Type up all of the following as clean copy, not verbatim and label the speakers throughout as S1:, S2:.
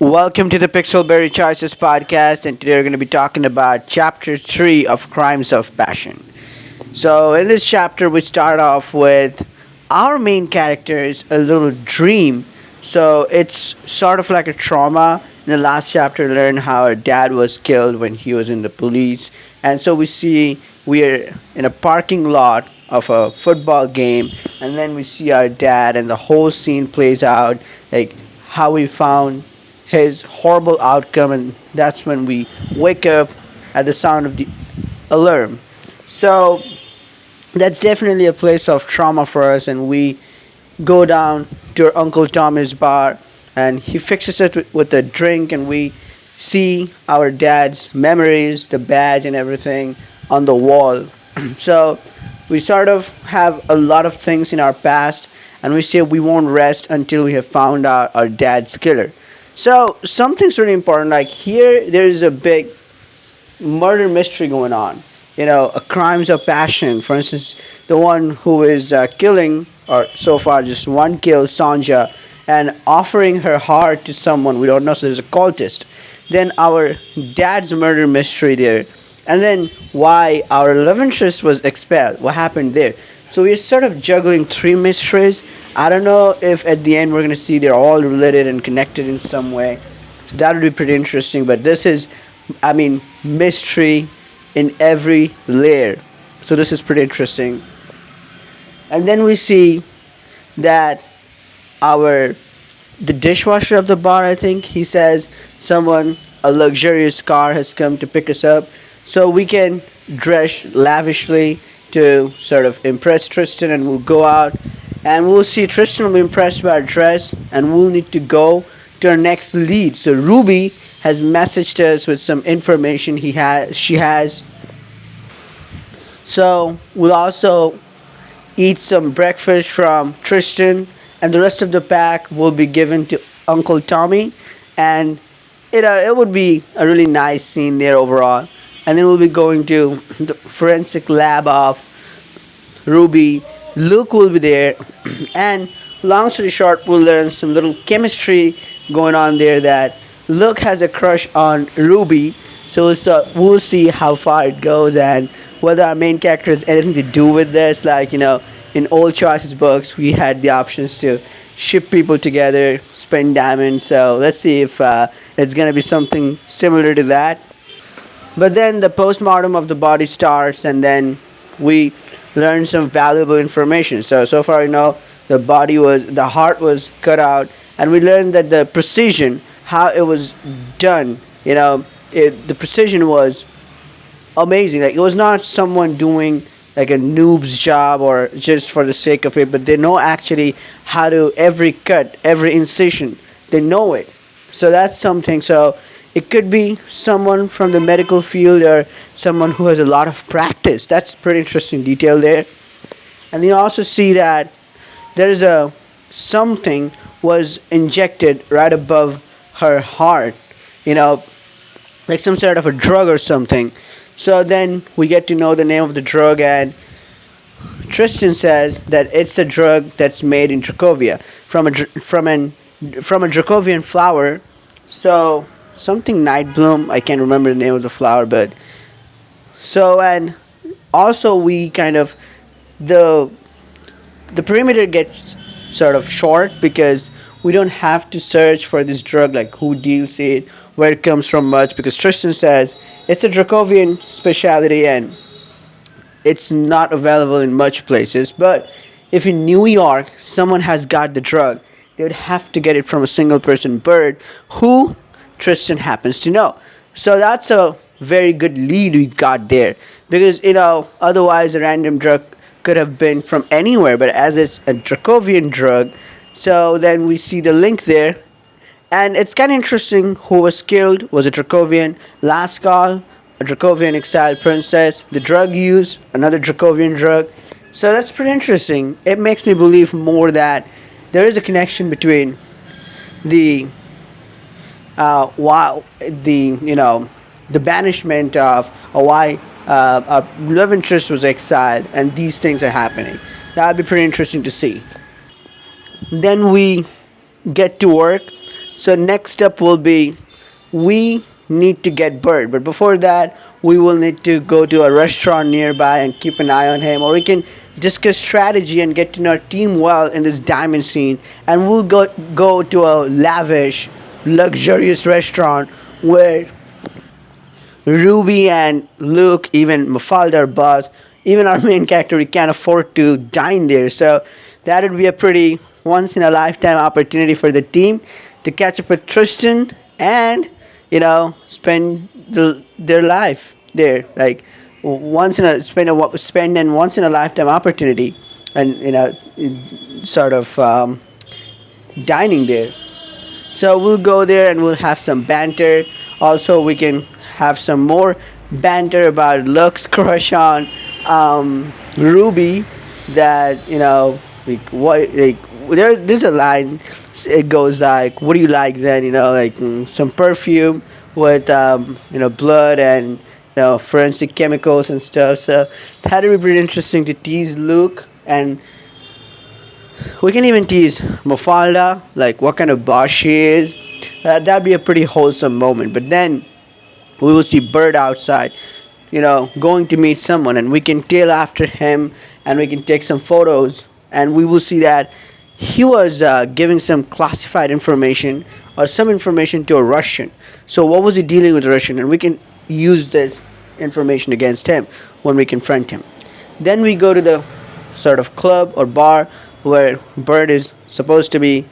S1: Welcome to the Pixelberry Choices podcast, and today we're going to be talking about Chapter 3 of Crimes of Passion. So, in this chapter, we start off with our main character's a little dream. So, it's sort of like a trauma. In the last chapter, we learned how her dad was killed when he was in the police, and so we see we're in a parking lot of a football game, and then we see our dad, and the whole scene plays out like how we found his horrible outcome, and that's when we wake up at the sound of the alarm. So that's definitely a place of trauma for us, and we go down to our Uncle Tommy's bar, and he fixes it with a drink, and we see our dad's memories, the badge, and everything on the wall. So we sort of have a lot of things in our past, and we say we won't rest until we have found out our dad's killer. So something's really important. Like here, there's a big murder mystery going on. A crimes of passion. For instance, the one who is killing, or so far just one kill, Sanja, and offering her heart to someone we don't know. So there's a cultist. Then our dad's murder mystery there, and then why our love interest was expelled. What happened there? So we're sort of juggling three mysteries. I don't know if at the end we're gonna see they're all related and connected in some way. So that would be pretty interesting. But this is, mystery in every layer. So this is pretty interesting. And then we see that the dishwasher of the bar, I think he says a luxurious car has come to pick us up, so we can dress lavishly to sort of impress Tristan, and we'll go out and we'll see Tristan will be impressed by our dress, and we'll need to go to our next lead. So Ruby has messaged us with some information she has. So we'll also eat some breakfast from Tristan, and the rest of the pack will be given to Uncle Tommy, and it would be a really nice scene there overall. And then we'll be going to the forensic lab of Ruby. Luke will be there, and long story short, we'll learn some little chemistry going on there, that Luke has a crush on Ruby. So we'll see how far it goes, and whether our main character has anything to do with this. In old Choices books, we had the options to ship people together, spend diamonds. So let's see if it's gonna be something similar to that. But then the postmortem of the body starts, and then we learn some valuable information. So far, the heart was cut out, and we learned that the precision, how it was done, the precision was amazing. Like, it was not someone doing like a noob's job or just for the sake of it, but they know actually how to every cut, every incision, they know it. So that's something. So it could be someone from the medical field or someone who has a lot of practice. That's pretty interesting detail there. And you also see that there's something was injected right above her heart, like some sort of a drug or something. So then we get to know the name of the drug, and Tristan says that it's a drug that's made in Dracovia from a Dracovian flower. So something night bloom. I can't remember the name of the flower, but and also we kind of the perimeter gets sort of short because we don't have to search for this drug, like who deals it, where it comes from much, because Tristan says it's a Dracovian specialty and it's not available in much places. But if in New York someone has got the drug, they would have to get it from a single person, Bird, who Tristan happens to know. So that's a very good lead we got there, because otherwise a random drug could have been from anywhere, but as it's a Dracovian drug, so then we see the link there. And it's kind of interesting. Who was killed was a Dracovian. Last call, a Dracovian exiled princess. The drug used, another Dracovian drug. So that's pretty interesting. It makes me believe more that there is a connection between the the banishment of why a love interest was exiled, and these things are happening. That would be pretty interesting to see. Then we get to work. So next up will be we need to get Bird, but before that, we will need to go to a restaurant nearby and keep an eye on him, or we can discuss strategy and get to know our team well in this diamond scene. And we'll go to a lavish, luxurious restaurant where Ruby and Luke, even Mafalda, Buzz, even our main character, we can't afford to dine there. So that would be a pretty once in a lifetime opportunity for the team to catch up with Tristan and spend their life there. Like once in a spend an once in a lifetime opportunity, and sort of dining there. So we'll go there and we'll have some banter. Also, we can have some more banter about Luke's crush on Ruby. That there's a line. It goes like, "What do you like then?" Like some perfume with blood and forensic chemicals and stuff. So that would be pretty interesting to tease Luke, and we can even tease Mafalda, like what kind of boss she is. That'd be a pretty wholesome moment. But then we will see Bird outside, going to meet someone, and we can tail after him, and we can take some photos, and we will see that he was giving some classified information or some information to a Russian. So what was he dealing with Russian? And we can use this information against him when we confront him. Then we go to the sort of club or bar where Bird is supposed to be,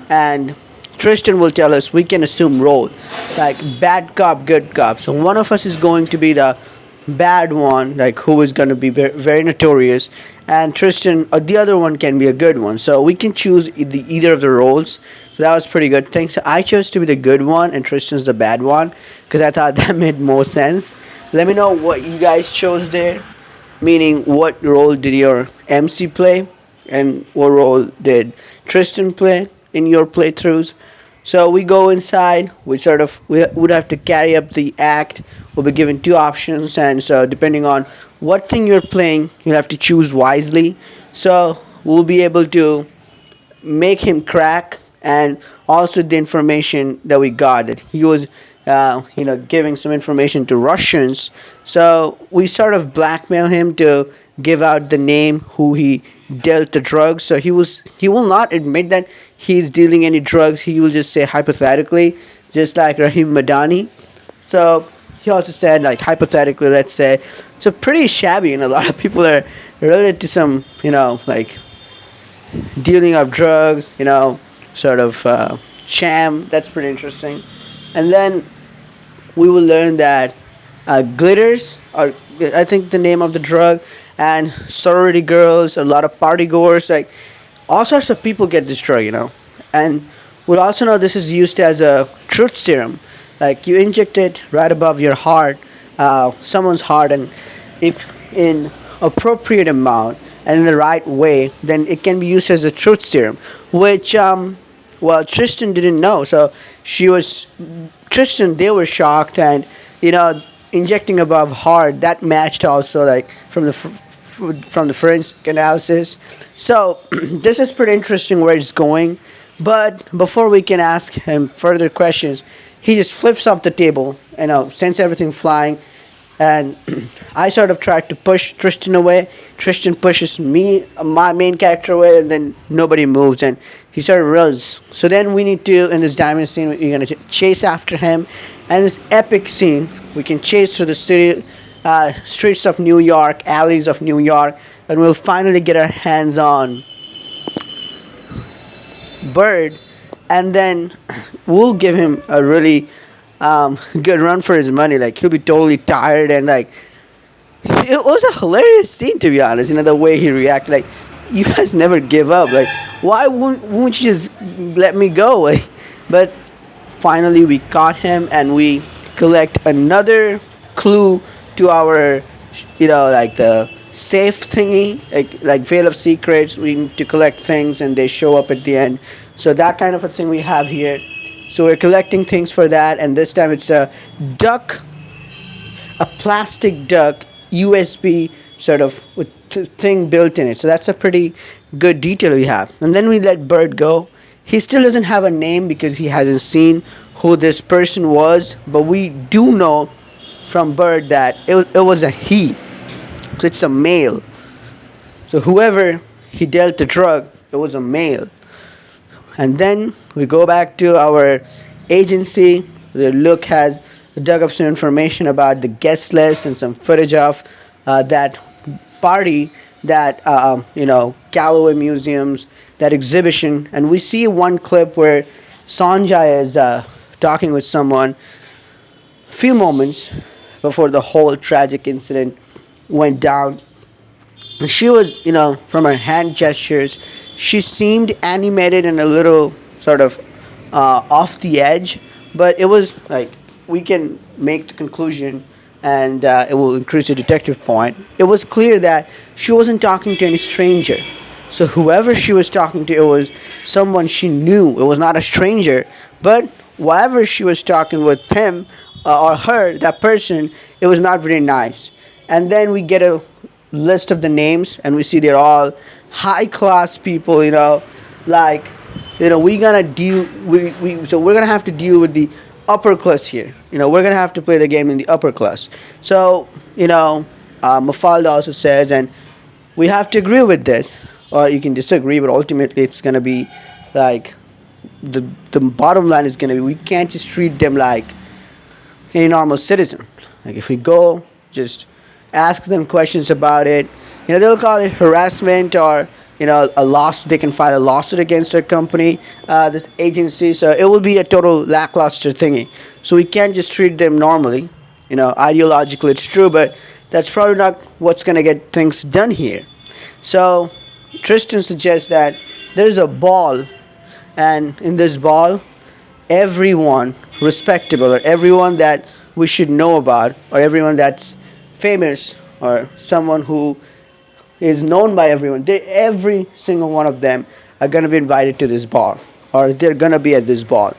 S1: and Tristan will tell us we can assume role, like bad cop, good cop. So one of us is going to be the bad one, like who is going to be very notorious, and Tristan, or the other one, can be a good one. So we can choose either of the roles. So that was pretty good. Thanks. I chose to be the good one, and Tristan's the bad one because I thought that made more sense. Let me know what you guys chose there. Meaning, what role did your MC play, and what role did Tristan play in your playthroughs? So we go inside. We would have to carry up the act. We'll be given two options, and so depending on what thing you're playing, you have to choose wisely. So we'll be able to make him crack, and also the information that we got that he was giving some information to Russians. So we sort of blackmail him to give out the name who he dealt the drugs. So he will not admit that he's dealing any drugs. He will just say hypothetically, just like Rahim Madani. So he also said, like, hypothetically, let's say. So pretty shabby, and a lot of people are related to some like dealing of drugs, sort of sham. That's pretty interesting. And then we will learn that glitters are, I think, the name of the drug, and sorority girls, a lot of party goers, like all sorts of people get this drug, and we'll also know this is used as a truth serum. Like you inject it right above your heart, someone's heart, and if in appropriate amount and in the right way, then it can be used as a truth serum, which Tristan didn't know. So Tristan, they were shocked, and injecting above heart, that matched also, like from the forensic analysis. So this is pretty interesting where it's going. But before we can ask him further questions, he just flips off the table, sends everything flying, and I sort of tried to push Tristan away. Tristan pushes me, my main character, away, and then nobody moves, and he sort of runs. So then we need to, in this diamond scene, we're gonna chase after him, and this epic scene, we can chase through the city, streets of New York, alleys of New York, and we'll finally get our hands on Bird, and then we'll give him a really good run for his money. Like he'll be totally tired, and like it was a hilarious scene, to be honest. The way he reacted, like, you guys never give up. Like, why won't you just let me go? Like, but finally we caught him, and we collect another clue to our like the safe thingy, like Veil of Secrets. We need to collect things, and they show up at the end. So that kind of a thing we have here. So we're collecting things for that, and this time it's a duck, a plastic duck, USB sort of with thing built in it. So that's a pretty good detail we have. And then we let Bird go, He still doesn't have a name because he hasn't seen who this person was, but we do know from birth that it was a he. So it's a male. So whoever he dealt the drug, it was a male. And then we go back to our agency. The look has dug up some information about the guest list and some footage of that party, that Callaway Museums, that exhibition. And we see one clip where Sanjay is talking with someone a few moments before the whole tragic incident went down. And she was, from her hand gestures, she seemed animated and a little sort of off the edge, but it was like we can make the conclusion, and it will increase the detective point. It was clear that she wasn't talking to any stranger. So whoever she was talking to, it was someone she knew. It was not a stranger, but whoever she was talking with, him or her, that person, it was not very nice. And then we get a list of the names, and we see they're all high class people. We're gonna deal. So we're gonna have to deal with the upper class here. We're gonna have to play the game in the upper class. So Mafalda also says, and we have to agree with this, or you can disagree, but ultimately it's gonna be like the bottom line is gonna be, we can't just treat them like any normal citizen. Like if we go just ask them questions about it, they'll call it harassment, or a loss. They can file a lawsuit against their company, this agency. So it will be a total lackluster thingy. So we can't just treat them normally. Ideologically it's true, but that's probably not what's gonna get things done here. So Tristan suggests that there's a ball, and in this ball, everyone respectable, or everyone that we should know about, or everyone that's famous, or someone who is known by everyone, every single one of them are going to be invited to this ball, or they're going to be at this ball.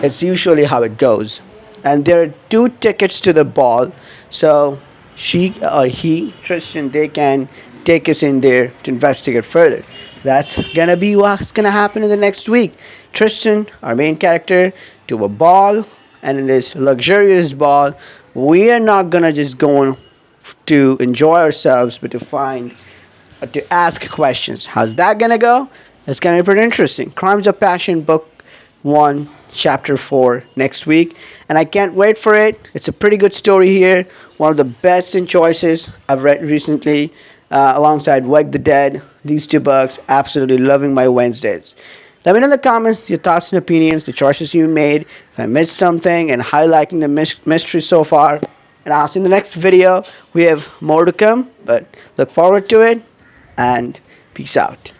S1: It's usually how it goes. And there are 2 tickets to the ball, so she or he, Tristan, they can take us in there to investigate further. That's going to be what's going to happen in the next week. Tristan, our main character, to a ball, and in this luxurious ball, we are not going to just go to enjoy ourselves, but to ask questions. How's that gonna go? It's gonna be pretty interesting. Crimes of Passion, Book 1, Chapter 4, next week, and I can't wait for it. It's a pretty good story here. One of the best in choices I've read recently, alongside Wake the Dead. These 2 books, absolutely loving my Wednesdays. Let me know in the comments your thoughts and opinions, the choices you made, if I missed something, and highlighting the mystery so far. And I'll see you in the next video. We have more to come, but look forward to it, and peace out.